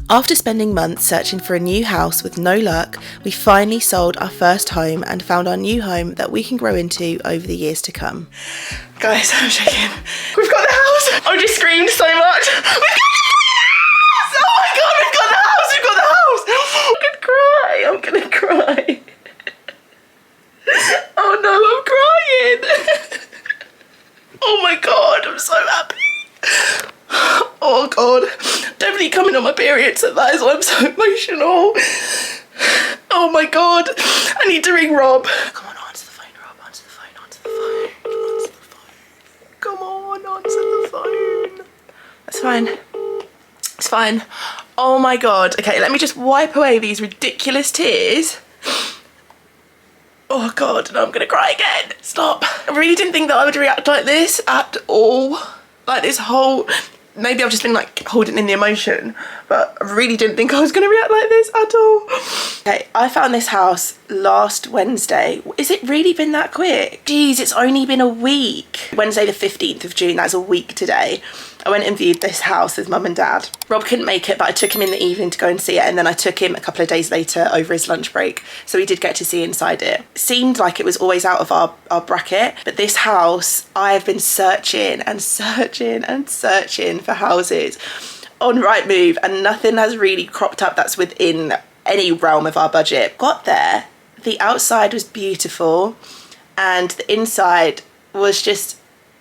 After spending months searching for a new house with no luck, we finally sold our first home and found our new home that we can grow into over the years to come. Guys, I'm shaking. We've got the house. I just screamed so much. We've got the house! Oh my God, we've got the house! We've got the house! I'm gonna cry. Oh no, I'm crying. Oh my God, I'm so happy. Oh God, definitely coming on my period, so that is why I'm so emotional. Oh my God, I need to ring Rob. Come on, answer the phone, Rob, answer the phone, answer the phone, answer the phone. Come on, answer the phone. That's fine, it's fine. Oh my God, okay, let me just wipe away these ridiculous tears. Oh God, no, I'm gonna cry again, stop. I really didn't think that I would react like this at all. Like this whole, maybe I've just been like holding in the emotion, but I really didn't think I was gonna react like this at all. Okay, I found this house last Wednesday. Is it really been that quick? Geez, it's only been a week. Wednesday the 15th of June, that's a week today. I went and viewed this house with mum and dad. Rob couldn't make it, but I took him in the evening to go and see it, and then I took him a couple of days later over his lunch break. So we did get to see inside it. It seemed like it was always out of our bracket, but this house, I have been searching and searching and searching for houses on Rightmove, and nothing has really cropped up that's within any realm of our budget. Got there, the outside was beautiful, and the inside was just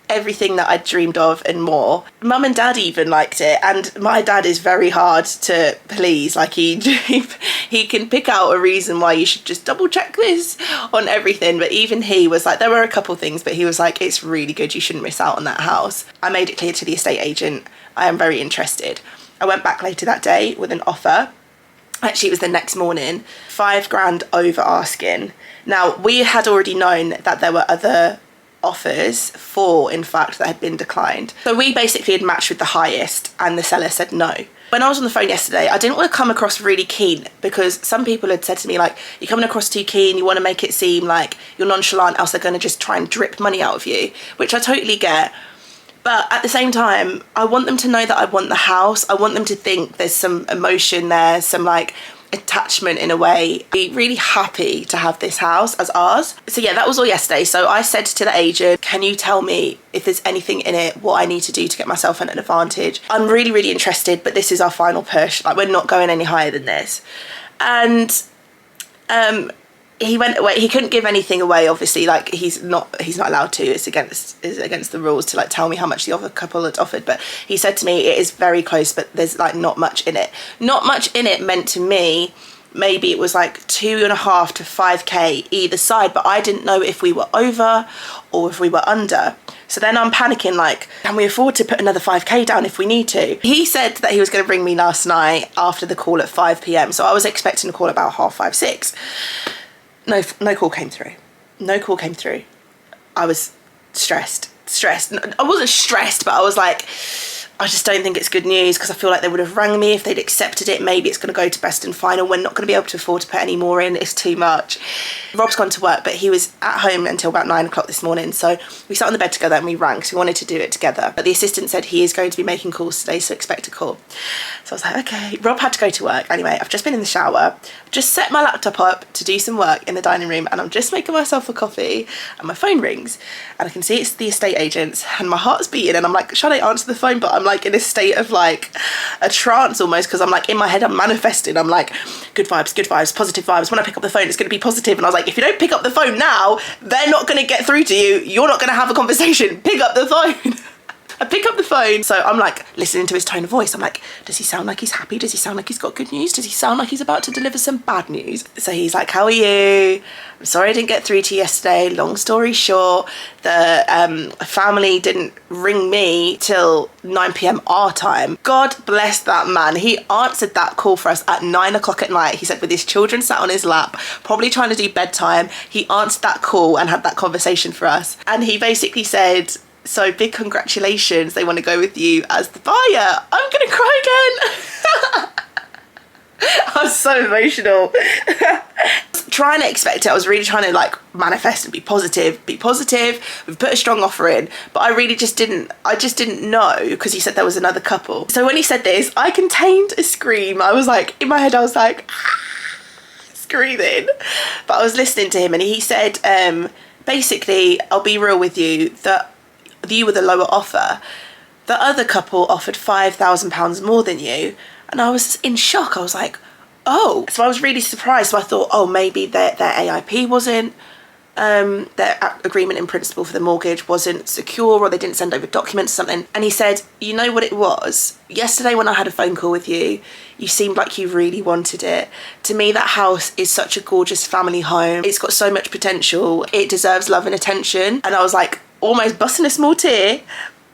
everything that I dreamed of and more. Mum and dad even liked it, and my dad is very hard to please. Like he can pick out a reason why you should just double check this on everything, but even he was like, there were a couple things, but he was like, it's really good, you shouldn't miss out on that house. I made it clear to the estate agent I am very interested. I went back later that day with an offer. Actually, it was the next morning, 5 grand over asking. Now, we had already known that there were other offers, 4 in fact, that had been declined. So we basically had matched with the highest, and the seller said no. When I was on the phone yesterday, I didn't want to come across really keen, because some people had said to me, like, you're coming across too keen, you want to make it seem like you're nonchalant, else they're going to just try and drip money out of you, which I totally get. But at the same time, I want them to know that I want the house. I want them to think there's some emotion there, some like attachment in a way. Be really happy to have this house as ours. So yeah, that was all yesterday. So I said to the agent, can you tell me if there's anything in it, what I need to do to get myself an advantage? I'm really, really interested, but this is our final push. Like, we're not going any higher than this. And he went away. He couldn't give anything away, obviously. Like, he's not allowed to. It's against the rules to like tell me how much the other couple had offered. But he said to me, it is very close, but there's like not much in it. Not much in it meant to me, maybe it was like 2.5 to 5k either side, but I didn't know if we were over or if we were under. So then I'm panicking, like, can we afford to put another 5k down if we need to? He said that he was going to ring me last night after the call at 5 p.m. So I was expecting a call about 5:30, 6. No call came through. No call came through. I was stressed. I wasn't stressed, but I was like, I just don't think it's good news, because I feel like they would have rang me if they'd accepted it. Maybe it's going to go to best and final. We're not going to be able to afford to put any more in. It's too much. Rob's gone to work, but he was at home until about 9 o'clock this morning. So we sat on the bed together and we rang, because we wanted to do it together. But the assistant said he is going to be making calls today, so expect a call. So I was like, okay. Rob had to go to work. Anyway, I've just been in the shower. I've just set my laptop up to do some work in the dining room, and I'm just making myself a coffee, and my phone rings. And I can see it's the estate agents, and my heart's beating, and I'm like, should I answer the phone? But I'm like in a state of like a trance almost, because I'm like in my head I'm manifesting. I'm like, good vibes, positive vibes. When I pick up the phone, it's going to be positive. And I was like, if you don't pick up the phone now, they're not going to get through to you. You're not going to have a conversation. Pick up the phone. I pick up the phone, so I'm like listening to his tone of voice. I'm like, does he sound like he's happy? Does he sound like he's got good news? Does he sound like he's about to deliver some bad news? So he's like, how are you? I'm sorry I didn't get through to you yesterday. Long story short, the family didn't ring me till 9 p.m. our time. God bless that man. He answered that call for us at 9 o'clock at night. He said, with his children sat on his lap, probably trying to do bedtime, he answered that call and had that conversation for us. And he basically said, so big congratulations, they want to go with you as the buyer. I'm gonna cry again. I was so emotional. trying to expect it. I was really trying to like manifest and be positive. We've put a strong offer in, but I really just didn't know, because he said there was another couple. So when he said this, I contained a scream. I was like, in my head, I was like, screaming. But I was listening to him, and he said, basically, I'll be real with you, that you were the lower offer. The other couple offered £5,000 more than you. And I was in shock. I was like, oh. So I was really surprised. So I thought, oh, maybe their AIP wasn't, their agreement in principle for the mortgage wasn't secure, or they didn't send over documents or something. And he said, you know what it was? Yesterday when I had a phone call with you, you seemed like you really wanted it. To me, that house is such a gorgeous family home. It's got so much potential. It deserves love and attention. And I was like, almost busting a small tear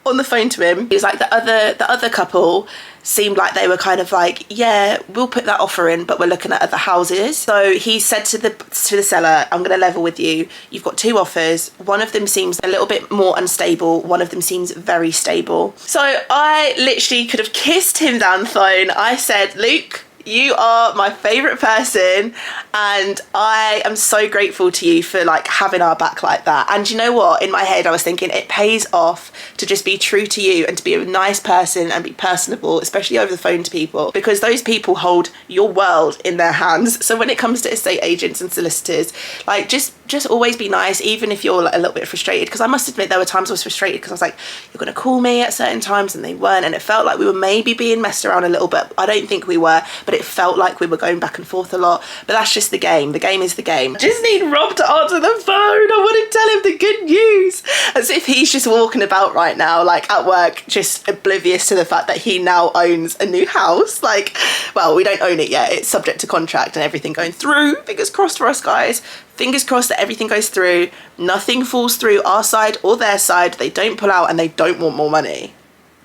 on the phone to him. He was like, the other couple seemed like they were kind of like, yeah, we'll put that offer in, but we're looking at other houses. So he said to the seller, I'm going to level with you. You've got two offers. One of them seems a little bit more unstable. One of them seems very stable. So I literally could have kissed him down the phone. I said, Luke, you are my favourite person, and I am so grateful to you for like having our back like that. And you know what? In my head, I was thinking it pays off to just be true to you and to be a nice person and be personable, especially over the phone to people, because those people hold your world in their hands. So when it comes to estate agents and solicitors, like just always be nice, even if you're like a little bit frustrated. Because I must admit, there were times I was frustrated because I was like, you're going to call me at certain times, and they weren't, and it felt like we were maybe being messed around a little bit. I don't think we were, but it felt like we were going back and forth a lot. But that's just the game. The game is the game. I just need Rob to answer the phone. I want to tell him the good news. As if he's just walking about right now, like at work, just oblivious to the fact that he now owns a new house. Like, well, we don't own it yet. It's subject to contract and everything going through. Fingers crossed for us, guys. Fingers crossed that everything goes through. Nothing falls through our side or their side. They don't pull out and they don't want more money.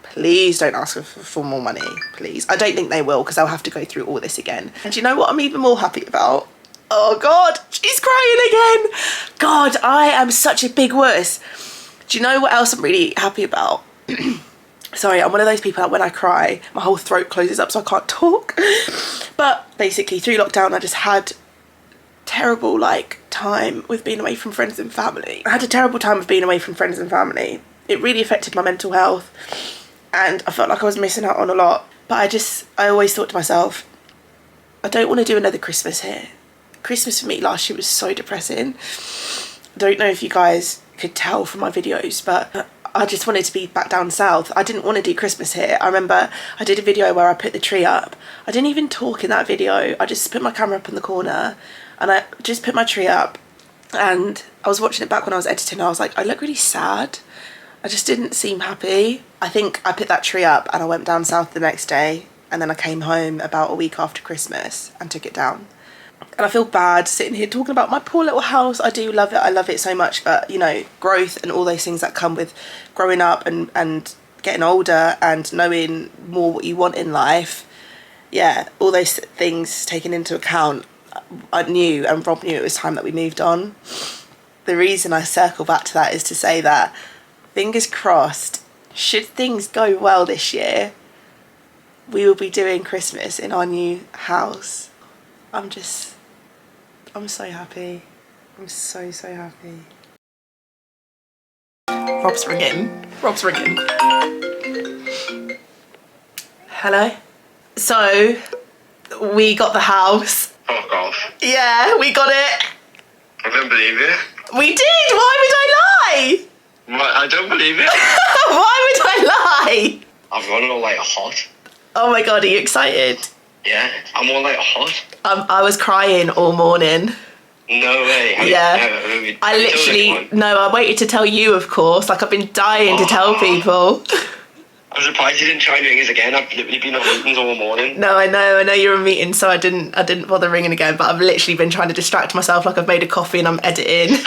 Please don't ask for more money, please. I don't think they will, because they'll have to go through all this again. And do you know what I'm even more happy about? Oh God, she's crying again. God, I am such a big wuss. Do you know what else I'm really happy about? Sorry, I'm one of those people that when I cry, my whole throat closes up so I can't talk. But basically through lockdown, I just had terrible like time with being away from friends and family. I had a terrible time with being away from friends and family. It really affected my mental health, and I felt like I was missing out on a lot. But I always thought to myself, I don't want to do another Christmas here. Christmas for me last year was so depressing. I don't know if you guys could tell from my videos, but I just wanted to be back down south. I didn't want to do Christmas here. I remember I did a video where I put the tree up. I didn't even talk in that video. I just put my camera up in the corner and I just put my tree up, and I was watching it back when I was editing. I was like, I look really sad. I just didn't seem happy. I think I put that tree up and I went down south the next day, and then I came home about a week after Christmas and took it down. And I feel bad sitting here talking about my poor little house. I do love it. I love it so much. But, you know, growth and all those things that come with growing up and getting older and knowing more what you want in life. Yeah, all those things taken into account, I knew, and Rob knew, it was time that we moved on. The reason I circle back to that is to say that, fingers crossed, should things go well this year, we will be doing Christmas in our new house. I'm so happy. I'm so happy. Rob's ringing. Hello? So, we got the house. Fuck off. Yeah, we got it. I don't believe it. We did! Why would I lie? What? I don't believe it. Why would I lie? I've gone all like hot. Oh my God, are you excited? Yeah, I'm all like hot. I was crying all morning. No way. I waited to tell you, of course. Like, I've been dying to tell people. I'm surprised you didn't try doing this again. I've literally been on meetings all morning. No, I know you're in meetings, so I didn't bother ringing again, but I've literally been trying to distract myself, like I've made a coffee and I'm editing.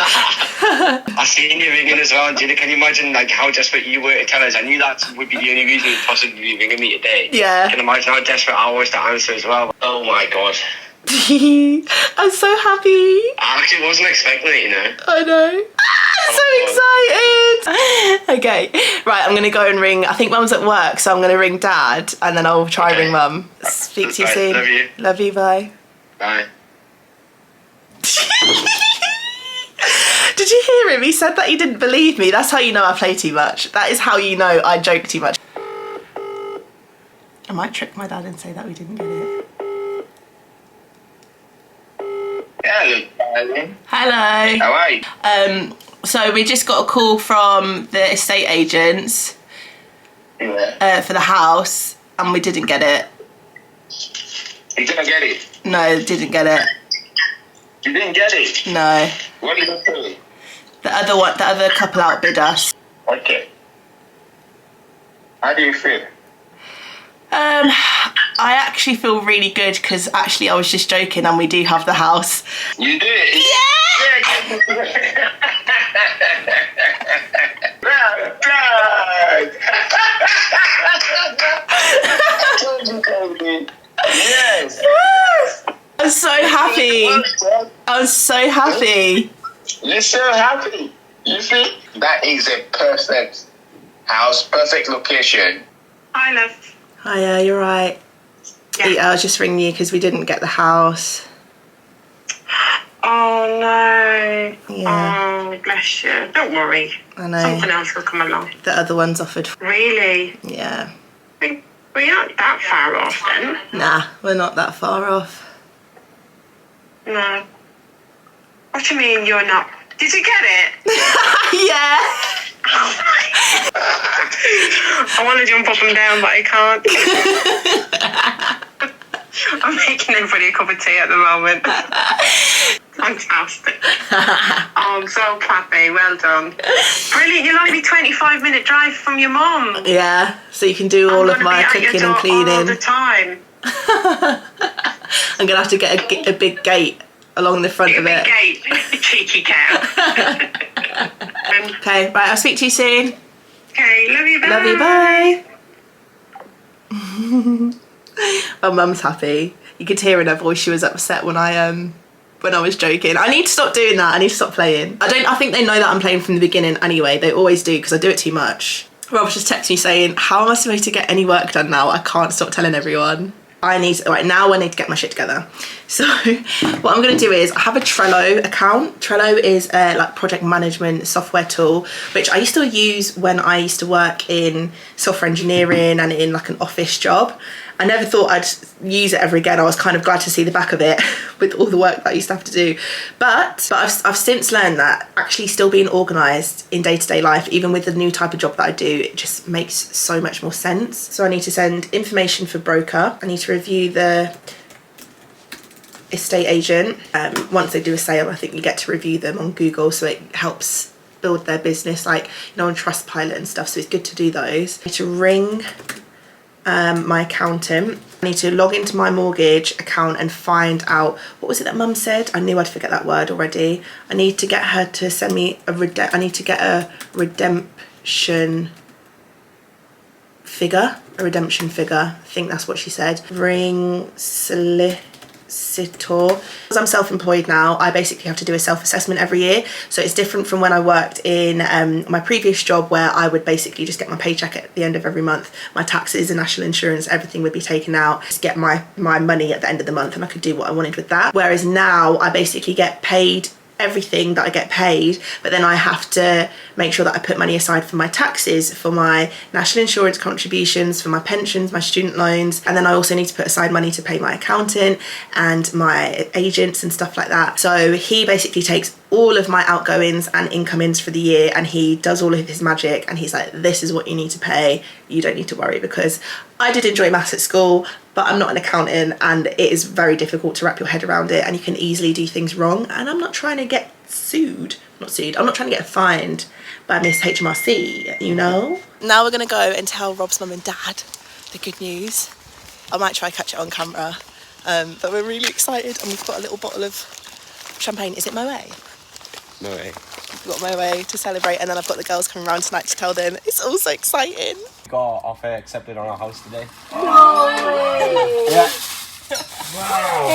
I seen you ringing as well, Gina. Can you imagine like how desperate you were to tell us? I knew that would be the only reason you'd possibly be ringing me today. Yeah. Can you imagine how desperate I was to answer as well? Oh my God. I'm so happy. I actually wasn't expecting it, you know. I know. So excited. Okay, right, I'm gonna go and ring. I think Mum's at work, so I'm gonna ring Dad and then I'll try ring Mum. Speak to you soon. Love you. Love you, bye. Bye. Did you hear him? He said that he didn't believe me. That's how you know I play too much. That is how you know I joke too much. I might trick my dad and say that we didn't get it. Hello, darling. Hello. How are you? So we just got a call from the estate agents for the house, and we didn't get it. You didn't get it? No, didn't get it. You didn't get it? No. What did you say? The other couple outbid us. Okay. How do you feel? I actually feel really good because actually I was just joking and we do have the house. You do it? Yes. I'm so happy. I'm so happy. You're so happy. You see? That is a perfect house, perfect location. Hi, love. Hiya, you're right. Yeah, I was just ringing you because we didn't get the house. Oh, no. Yeah. Oh, bless you. Don't worry. I know. Something else will come along. The other one's offered. Really? Yeah. We aren't that far off, then. Nah, we're not that far off. No. What do you mean you're not? Did you get it? Yeah. I want to jump up and down, but I can't. I'm making everybody a cup of tea at the moment. Fantastic. Oh, I'm so happy. Well done. Brilliant. You'll only be 25-minute drive from your mum. Yeah, so you can do all of my cooking and cleaning. All the time. I'm going to have to get a big gate along the front of it. Big gate. Cheeky cow. Okay, right, I'll speak to you soon. Okay, love you, bye. Love you, bye. My mum's happy. You could hear in her voice she was upset when I was joking. I need to stop doing that. I need to stop playing. I think they know that I'm playing from the beginning anyway. They always do because I do it too much. Rob's just texted me saying, how am I supposed to get any work done now? I can't stop telling everyone. I need to get my shit together. So what I'm going to do is I have a Trello account. Trello is a like project management software tool, which I used to use when I used to work in software engineering and in like an office job. I never thought I'd use it ever again. I was kind of glad to see the back of it with all the work that I used to have to do. But I've since learned that actually still being organised in day-to-day life, even with the new type of job that I do, it just makes so much more sense. So I need to send information for broker. I need to review the estate agent. Once they do a sale, I think you get to review them on Google, so it helps build their business, like, you know, on Trustpilot and stuff. So it's good to do those. I need to ring my accountant. I need to log into my mortgage account and find out, what was it that mum said? I knew I'd forget that word already. I need to get her to send me a redemption figure. I think that's what she said. Ring solicitor. Because I'm self-employed now, I basically have to do a self-assessment every year. So it's different from when I worked in my previous job, where I would basically just get my paycheck at the end of every month. My taxes and national insurance, everything would be taken out, just get my money at the end of the month, and I could do what I wanted with that. Whereas now I basically get paid everything that I get paid, but then I have to make sure that I put money aside for my taxes, for my national insurance contributions, for my pensions, my student loans, and then I also need to put aside money to pay my accountant and my agents and stuff like that. So he basically takes all of my outgoings and incomings for the year, and he does all of his magic, and he's like, this is what you need to pay, you don't need to worry. Because I did enjoy maths at school, but I'm not an accountant, and it is very difficult to wrap your head around it, and you can easily do things wrong. And I'm not trying to get I'm not trying to get fined by Miss HMRC, you know? Now we're gonna go and tell Rob's mum and dad the good news. I might try catch it on camera, but we're really excited, and we've got a little bottle of champagne. Is it Moet? Moet. We've got Moet to celebrate, and then I've got the girls coming around tonight to tell them. It's all so exciting. Got offer accepted on our house today. No. Yeah. Wow.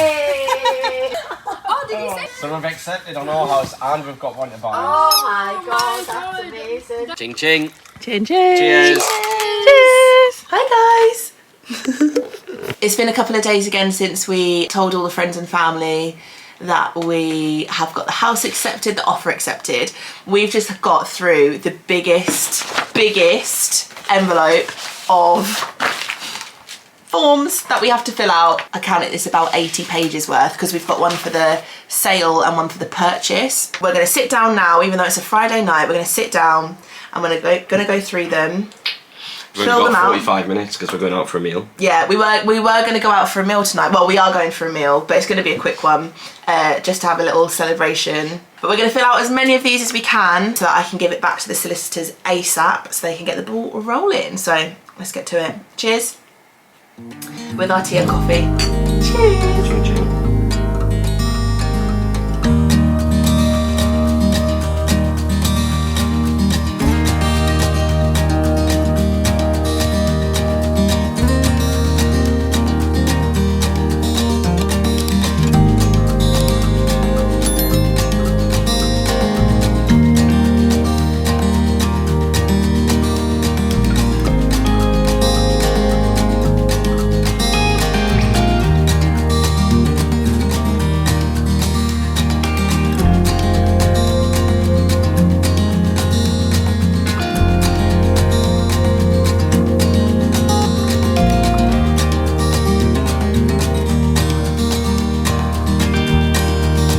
Oh, did you say? So we've accepted on our house, and we've got one to buy. Oh my god, that's amazing. Ching ching. Chin chin. Cheers. Cheers. Hi guys. It's been a couple of days again since we told all the friends and family. that we have got the house accepted, the offer accepted. We've just got through the biggest envelope of forms that we have to fill out. I counted this about 80 pages worth because we've got one for the sale and one for the purchase. We're going to sit down now, even though it's a Friday night, we're going to sit down and we're going to go through them. We've only got 45 minutes because we're going out for a meal. Yeah, we were going to go out for a meal tonight. Well, we are going for a meal, but it's going to be a quick one, just to have a little celebration. But we're going to fill out as many of these as we can so that I can give it back to the solicitors ASAP so they can get the ball rolling. So let's get to it. Cheers. With our tea and coffee. Cheers.